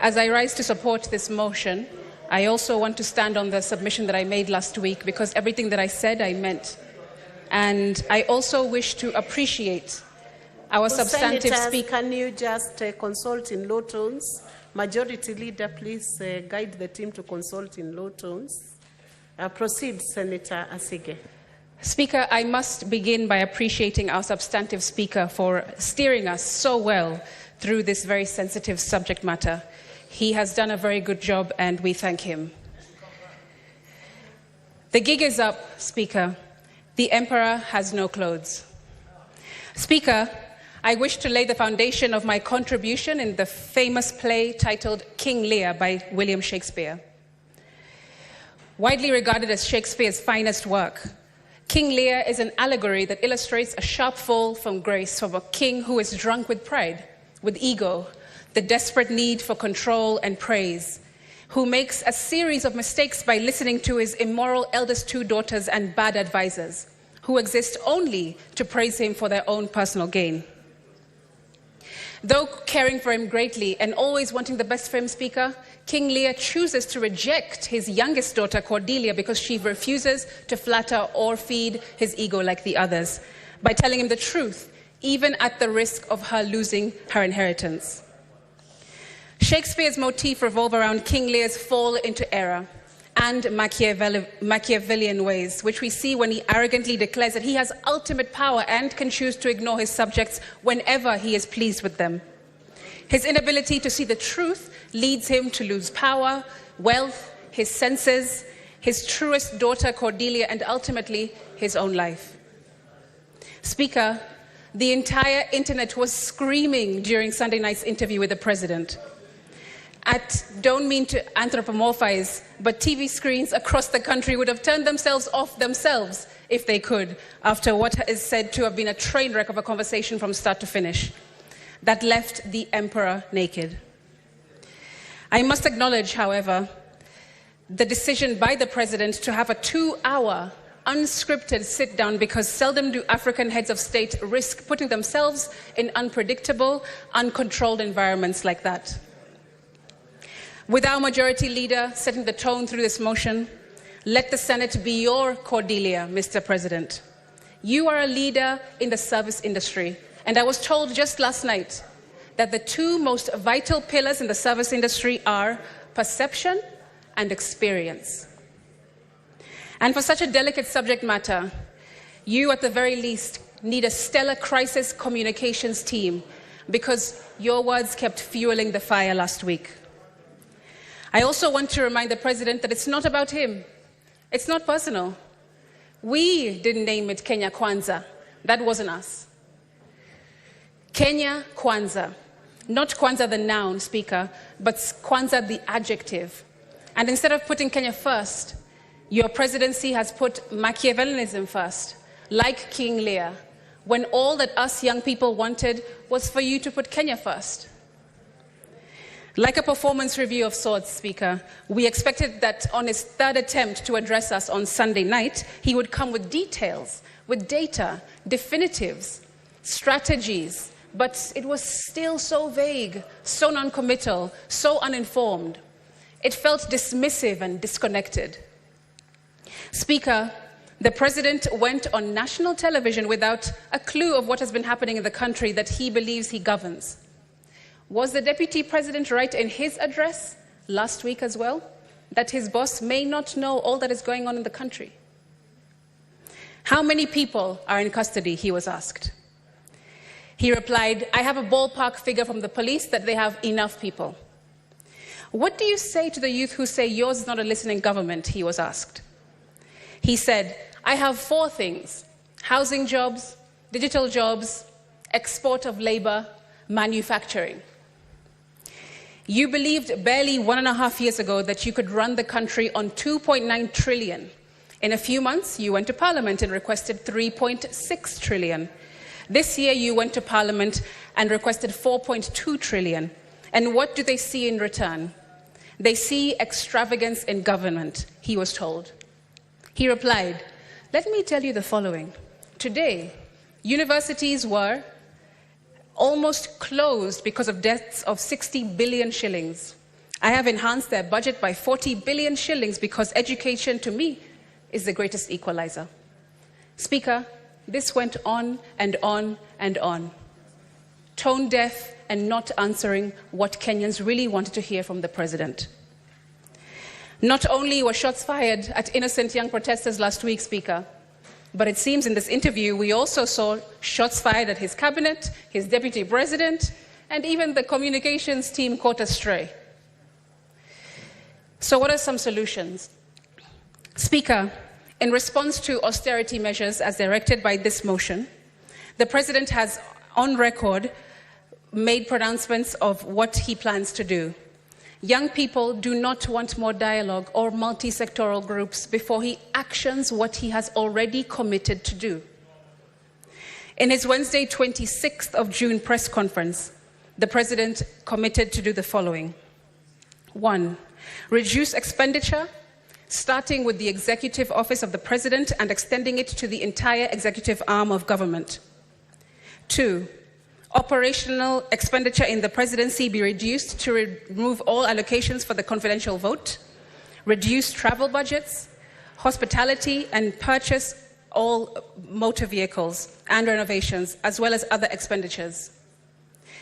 As I rise to support this motion, I also want to stand on the submission that I made last week, because everything that I said, I meant. And I also wish to appreciate our substantive speaker. Can you just consult in low tones? Majority Leader, please guide the team to consult in low tones. Proceed, Senator Asige. Speaker, I must begin by appreciating our substantive speaker for steering us so well through this very sensitive subject matter. He has done a very good job, and we thank him. The gig is up, Speaker. The emperor has no clothes. Speaker, I wish to lay the foundation of my contribution in the famous play titled King Lear by William Shakespeare. Widely regarded as Shakespeare's finest work, King Lear is an allegory that illustrates a sharp fall from grace from a king who is drunk with pride, with ego, the desperate need for control and praise, who makes a series of mistakes by listening to his immoral eldest two daughters and bad advisors, who exist only to praise him for their own personal gain. Though caring for him greatly and always wanting the best for him, Speaker, King Lear chooses to reject his youngest daughter, Cordelia, because she refuses to flatter or feed his ego like the others, by telling him the truth, even at the risk of her losing her inheritance. Shakespeare's motif revolves around King Lear's fall into error and Machiavellian ways, which we see when he arrogantly declares that he has ultimate power and can choose to ignore his subjects whenever he is pleased with them. His inability to see the truth leads him to lose power, wealth, his senses, his truest daughter Cordelia, and ultimately his own life. Speaker, the entire internet was screaming during Sunday night's interview with the president. Don't mean to anthropomorphize, but TV screens across the country would have turned themselves off themselves if they could, after what is said to have been a train wreck of a conversation from start to finish that left the emperor naked. I must acknowledge, however, the decision by the president to have a 2-hour unscripted sit-down, because seldom do African heads of state risk putting themselves in unpredictable, uncontrolled environments like that. With our majority leader setting the tone through this motion, let the Senate be your Cordelia, Mr. President. You are a leader in the service industry, and I was told just last night that the two most vital pillars in the service industry are perception and experience. And for such a delicate subject matter, you at the very least need a stellar crisis communications team, because your words kept fueling the fire last week. I also want to remind the president that it's not about him. It's not personal. We didn't name it Kenya Kwanza. That wasn't us. Kenya Kwanza. Not Kwanza the noun, Speaker, but Kwanza the adjective. And instead of putting Kenya first, your presidency has put Machiavellianism first, like King Lear, when all that us young people wanted was for you to put Kenya first. Like a performance review of sorts, Speaker, we expected that on his third attempt to address us on Sunday night, he would come with details, with data, definitives, strategies, but it was still so vague, so non-committal, so uninformed. It felt dismissive and disconnected. Speaker, the president went on national television without a clue of what has been happening in the country that he believes he governs. Was the deputy president right in his address last week as well, that his boss may not know all that is going on in the country? How many people are in custody, he was asked. He replied, I have a ballpark figure from the police that they have enough people. What do you say to the youth who say yours is not a listening government, he was asked. He said, I have 4 things: housing jobs, digital jobs, export of labor, manufacturing. You believed barely 1.5 years ago that you could run the country on 2.9 trillion. In a few months, you went to Parliament and requested 3.6 trillion. This year, you went to Parliament and requested 4.2 trillion. And what do they see in return? They see extravagance in government, he was told. He replied, let me tell you the following. Today, universities were almost closed because of debts of 60 billion shillings. I have enhanced their budget by 40 billion shillings because education, to me, is the greatest equalizer. Speaker, this went on and on and on. Tone deaf and not answering what Kenyans really wanted to hear from the president. Not only were shots fired at innocent young protesters last week, Speaker, but it seems in this interview we also saw shots fired at his cabinet, his deputy president, and even the communications team caught astray. So what are some solutions? Speaker, in response to austerity measures as directed by this motion, the president has on record made pronouncements of what he plans to do. Young people do not want more dialogue or multi-sectoral groups before he actions what he has already committed to do. In his Wednesday, 26th of June press conference, the president committed to do the following. 1, reduce expenditure, starting with the executive office of the president and extending it to the entire executive arm of government. 2, operational expenditure in the presidency be reduced to remove all allocations for the confidential vote, reduce travel budgets, hospitality, and purchase all motor vehicles and renovations, as well as other expenditures.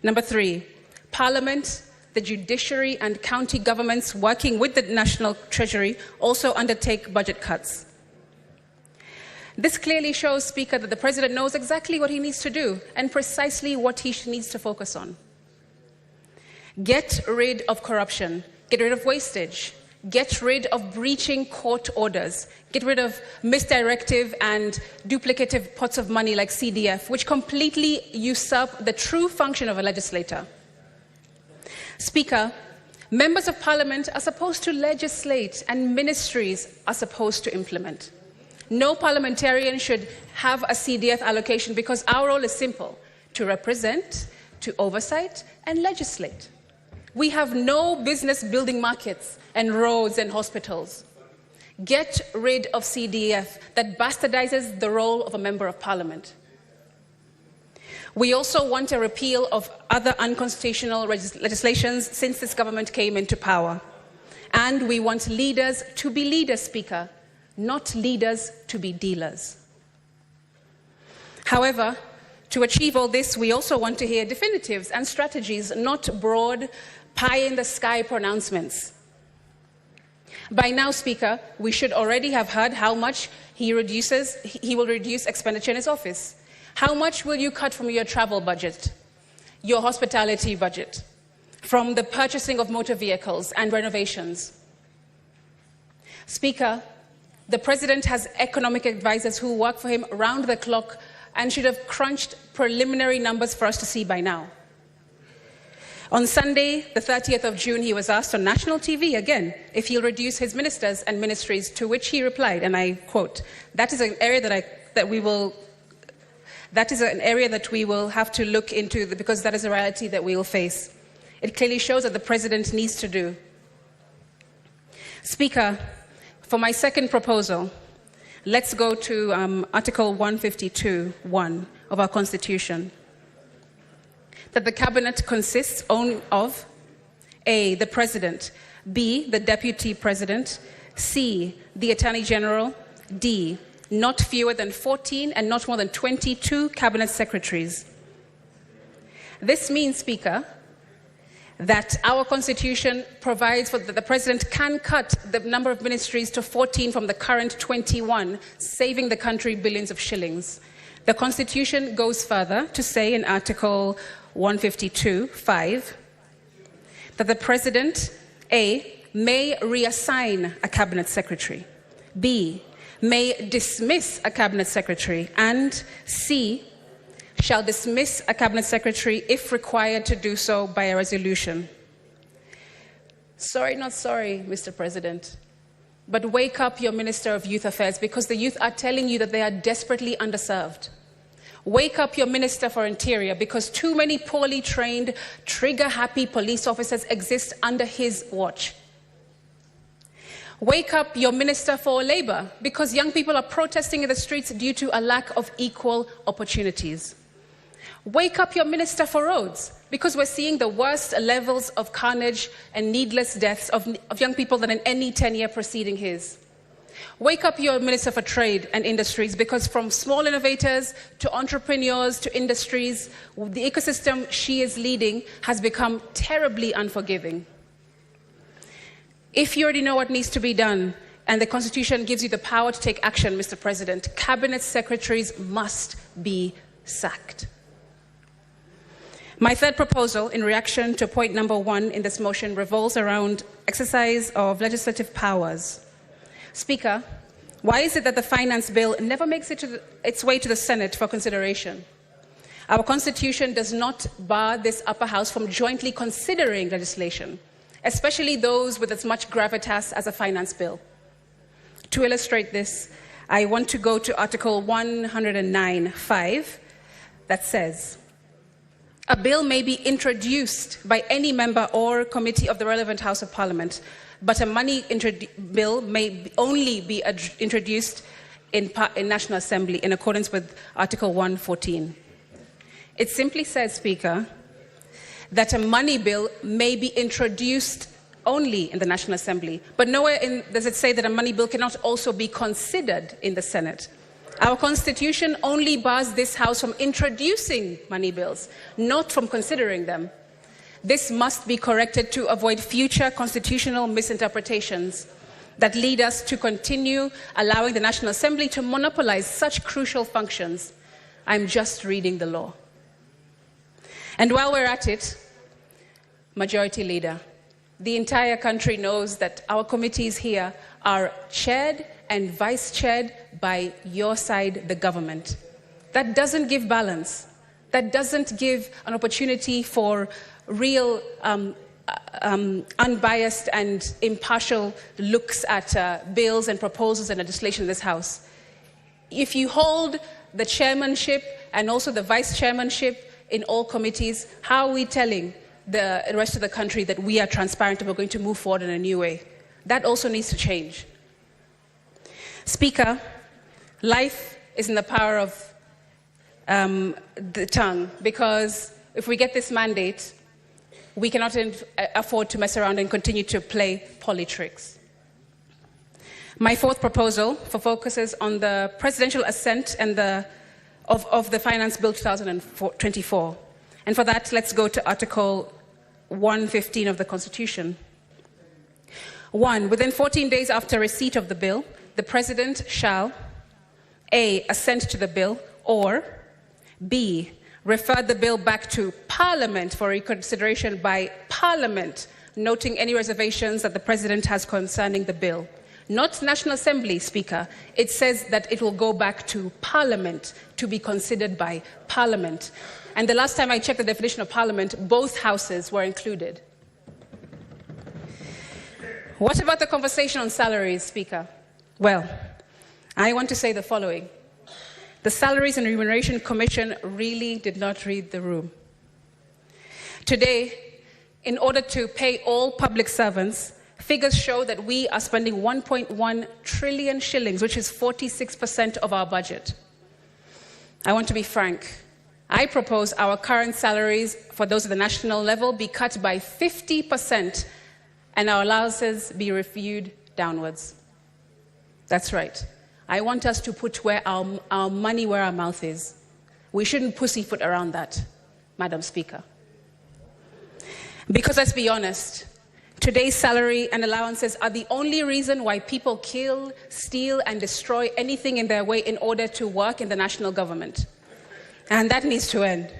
Number 3, Parliament, the judiciary, and county governments working with the National Treasury also undertake budget cuts. This clearly shows, Speaker, that the president knows exactly what he needs to do and precisely what he needs to focus on. Get rid of corruption, get rid of wastage, get rid of breaching court orders, get rid of misdirective and duplicative pots of money like CDF, which completely usurp the true function of a legislator. Speaker, members of parliament are supposed to legislate and ministries are supposed to implement. No parliamentarian should have a CDF allocation because our role is simple: to represent, to oversight, and legislate. We have no business building markets and roads and hospitals. Get rid of CDF that bastardizes the role of a member of parliament. We also want a repeal of other unconstitutional legislations since this government came into power. And we want leaders to be leaders, Speaker, not leaders to be dealers. However, to achieve all this, we also want to hear definitives and strategies, not broad, pie-in-the-sky pronouncements. By now, Speaker, we should already have heard how much he will reduce expenditure in his office. How much will you cut from your travel budget, your hospitality budget, from the purchasing of motor vehicles and renovations? Speaker, the president has economic advisors who work for him round the clock and should have crunched preliminary numbers for us to see by now. On Sunday, the 30th of June, he was asked on national TV again if he'll reduce his ministers and ministries, to which he replied, and I quote, "That is an area that we will have to look into because that is a reality that we will face." It clearly shows that the president needs to do. Speaker, for my second proposal, let's go to Article 152(1) of our Constitution. That the cabinet consists of A, the president, B, the deputy president, C, the attorney general, D, not fewer than 14 and not more than 22 cabinet secretaries. This means, Speaker, that our Constitution provides that the president can cut the number of ministries to 14 from the current 21, saving the country billions of shillings. The Constitution goes further to say in Article 152(5) that the president, A, may reassign a cabinet secretary, B, may dismiss a cabinet secretary, and C, shall dismiss a cabinet secretary if required to do so by a resolution. Sorry, not sorry, Mr. President, but wake up your Minister of Youth Affairs, because the youth are telling you that they are desperately underserved. Wake up your Minister for Interior, because too many poorly trained, trigger-happy police officers exist under his watch. Wake up your Minister for Labour, because young people are protesting in the streets due to a lack of equal opportunities. Wake up your Minister for Roads, because we're seeing the worst levels of carnage and needless deaths of young people than in any 10-year preceding his. Wake up your Minister for Trade and Industries, because from small innovators to entrepreneurs to industries, the ecosystem she is leading has become terribly unforgiving. If you already know what needs to be done, and the Constitution gives you the power to take action, Mr. President, cabinet secretaries must be sacked. My third proposal, in reaction to point number 1 in this motion, revolves around exercise of legislative powers. Speaker, why is it that the finance bill never makes its way to the Senate for consideration? Our Constitution does not bar this upper house from jointly considering legislation, especially those with as much gravitas as a finance bill. To illustrate this, I want to go to Article 109(5) that says, a bill may be introduced by any member or committee of the relevant House of Parliament, but a money bill may only be introduced in National Assembly in accordance with Article 114. It simply says, Speaker, that a money bill may be introduced only in the National Assembly, but nowhere does it say that a money bill cannot also be considered in the Senate. Our Constitution only bars this House from introducing money bills, not from considering them. This must be corrected to avoid future constitutional misinterpretations that lead us to continue allowing the National Assembly to monopolize such crucial functions. I'm just reading the law. And while we're at it, Majority Leader, the entire country knows that our committees here are chaired and vice-chaired by your side, the government. That doesn't give balance. That doesn't give an opportunity for real unbiased and impartial looks at bills and proposals and legislation in this House. If you hold the chairmanship and also the vice-chairmanship in all committees, how are we telling the rest of the country that we are transparent and we're going to move forward in a new way? That also needs to change. Speaker, life is in the power of the tongue, because if we get this mandate, we cannot afford to mess around and continue to play politricks. My fourth proposal focuses on the presidential assent and of the Finance Bill 2024. And for that, let's go to Article 115 of the Constitution. 1. Within 14 days after receipt of the bill, the President shall A. assent to the bill, or B. refer the bill back to Parliament for reconsideration by Parliament, noting any reservations that the President has concerning the bill. Not National Assembly, Speaker. It says that it will go back to Parliament to be considered by Parliament. And the last time I checked the definition of Parliament, both houses were included. What about the conversation on salaries, Speaker? Well, I want to say the following. The Salaries and Remuneration Commission really did not read the room. Today, in order to pay all public servants, figures show that we are spending 1.1 trillion shillings, which is 46% of our budget. I want to be frank. I propose our current salaries for those at the national level be cut by 50% and our allowances be reviewed downwards. That's right. I want us to put our money where our mouth is. We shouldn't pussyfoot around that, Madam Speaker. Because let's be honest, today's salary and allowances are the only reason why people kill, steal, and destroy anything in their way in order to work in the national government. And that needs to end.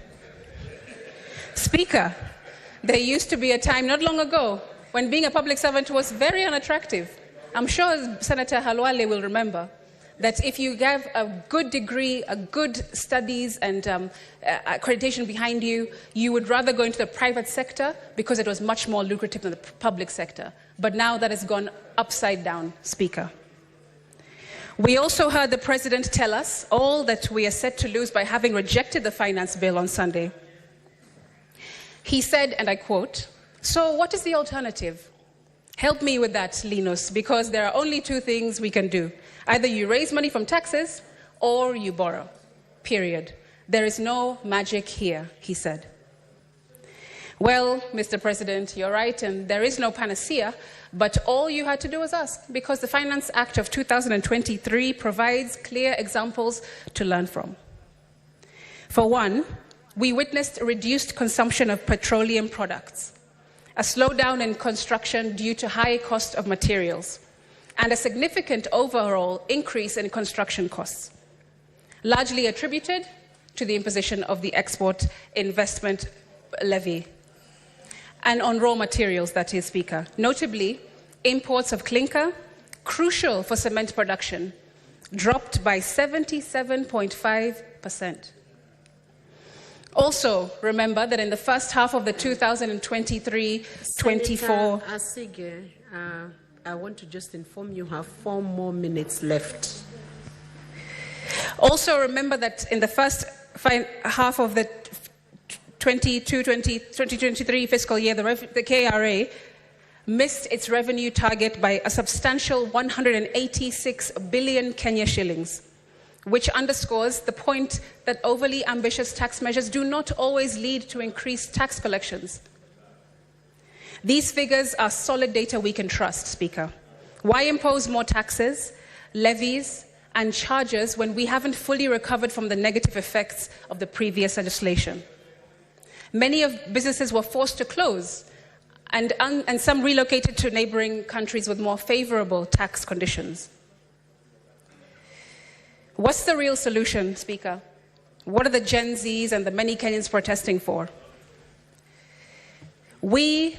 Speaker, there used to be a time not long ago when being a public servant was very unattractive. I'm sure Senator Halwale will remember that if you have a good degree, a good studies and accreditation behind you, you would rather go into the private sector because it was much more lucrative than the public sector. But now that has gone upside down, Speaker. We also heard the President tell us all that we are set to lose by having rejected the finance bill on Sunday. He said, and I quote, "So what is the alternative? Help me with that, Linus, because there are only two things we can do. Either you raise money from taxes or you borrow, period. There is no magic here, he said. Well, Mr. President, you're right, and there is no panacea, but all you had to do was ask, because the Finance Act of 2023 provides clear examples to learn from. For one, we witnessed a reduced consumption of petroleum products, a slowdown in construction due to high cost of materials, and a significant overall increase in construction costs, largely attributed to the imposition of the export investment levy, and on raw materials, that is, Speaker. Notably, imports of clinker, crucial for cement production, dropped by 77.5%. Also, remember that in the first half of the 2023-24... Senator Asige, I want to just inform you have 4 more minutes left. Also, remember that in the first half of the 2023 fiscal year, the KRA missed its revenue target by a substantial 186 billion Kenya shillings, which underscores the point that overly ambitious tax measures do not always lead to increased tax collections. These figures are solid data we can trust, Speaker. Why impose more taxes, levies, and charges when we haven't fully recovered from the negative effects of the previous legislation? Many of businesses were forced to close, and some relocated to neighboring countries with more favorable tax conditions. What's the real solution, Speaker? What are the Gen Zs and the many Kenyans protesting for? We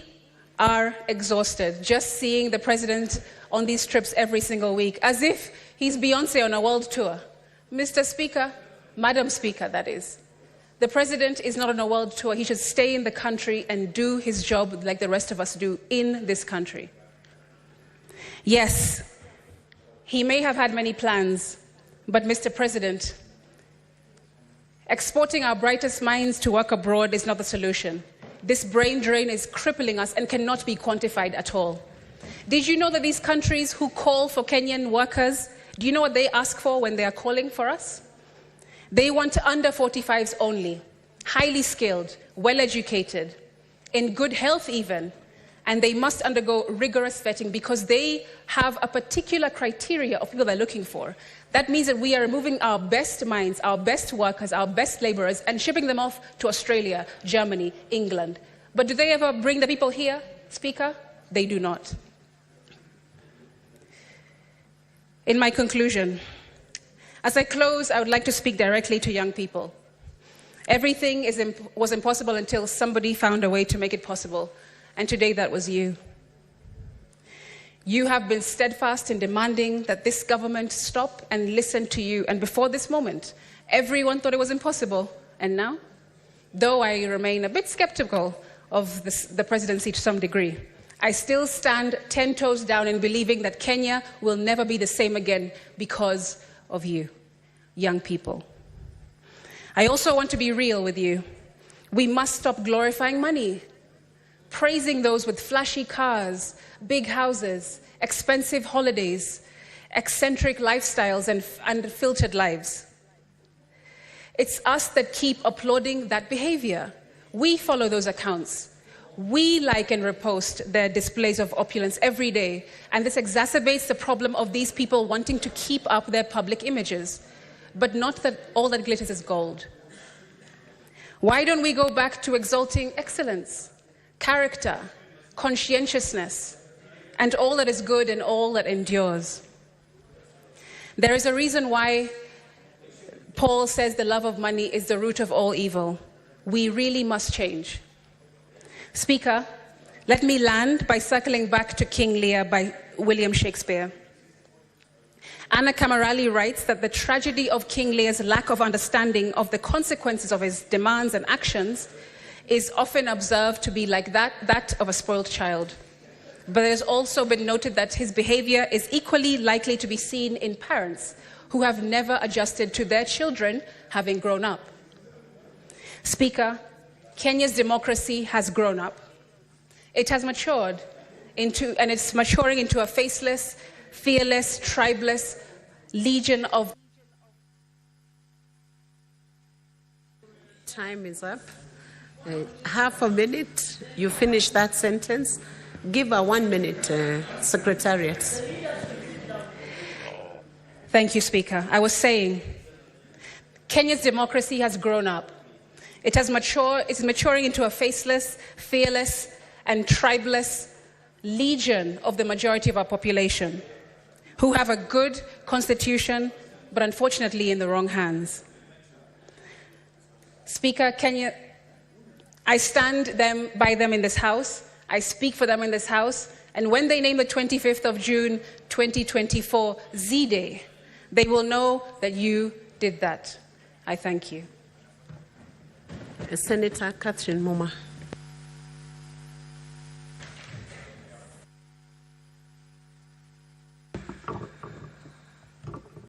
are exhausted just seeing the president on these trips every single week, as if he's Beyonce on a world tour. Mr. Speaker, Madam Speaker, that is. The president is not on a world tour. He should stay in the country and do his job like the rest of us do in this country. Yes, he may have had many plans, but Mr. President, exporting our brightest minds to work abroad is not the solution. This brain drain is crippling us and cannot be quantified at all. Did you know that these countries who call for Kenyan workers, do you know what they ask for when they are calling for us? They want under 45s only, highly skilled, well-educated, in good health even, and they must undergo rigorous vetting because they have a particular criteria of people they're looking for. That means that we are removing our best minds, our best workers, our best laborers, and shipping them off to Australia, Germany, England. But do they ever bring the people here, Speaker? They do not. In my conclusion, as I close, I would like to speak directly to young people. Everything was impossible until somebody found a way to make it possible, and today that was you. You have been steadfast in demanding that this government stop and listen to you, and before this moment, everyone thought it was impossible, and now, though I remain a bit skeptical of the presidency to some degree, I still stand 10 toes down in believing that Kenya will never be the same again because of you, young people. I also want to be real with you. We must stop glorifying money, praising those with flashy cars, big houses, expensive holidays, eccentric lifestyles, and filtered lives. It's us that keep applauding that behavior. We follow those accounts. We like and repost their displays of opulence every day, and this exacerbates the problem of these people wanting to keep up their public images, but not that all that glitters is gold. Why don't we go back to exalting excellence, character, conscientiousness, and all that is good and all that endures? There is a reason why Paul says the love of money is the root of all evil. We really must change. Speaker, let me land by circling back to King Lear by William Shakespeare. Anna Camerali writes that the tragedy of King Lear's lack of understanding of the consequences of his demands and actions is often observed to be like that of a spoiled child. But it has also been noted that his behavior is equally likely to be seen in parents who have never adjusted to their children having grown up. Speaker, Kenya's democracy has grown up. It has matured and it's maturing into a faceless, fearless, tribeless, legion of time is up. Half a minute, you finish that sentence. Give a 1 minute, Secretariat. Thank you, Speaker. I was saying, Kenya's democracy has grown up. It has matured, it's maturing into a faceless, fearless, and tribeless legion of the majority of our population, who have a good constitution, but unfortunately in the wrong hands. Speaker, Kenya, I stand by them in this House, I speak for them in this House, and when they name the 25th of June 2024 Z-Day, they will know that you did that. I thank you. Senator Catherine Moma.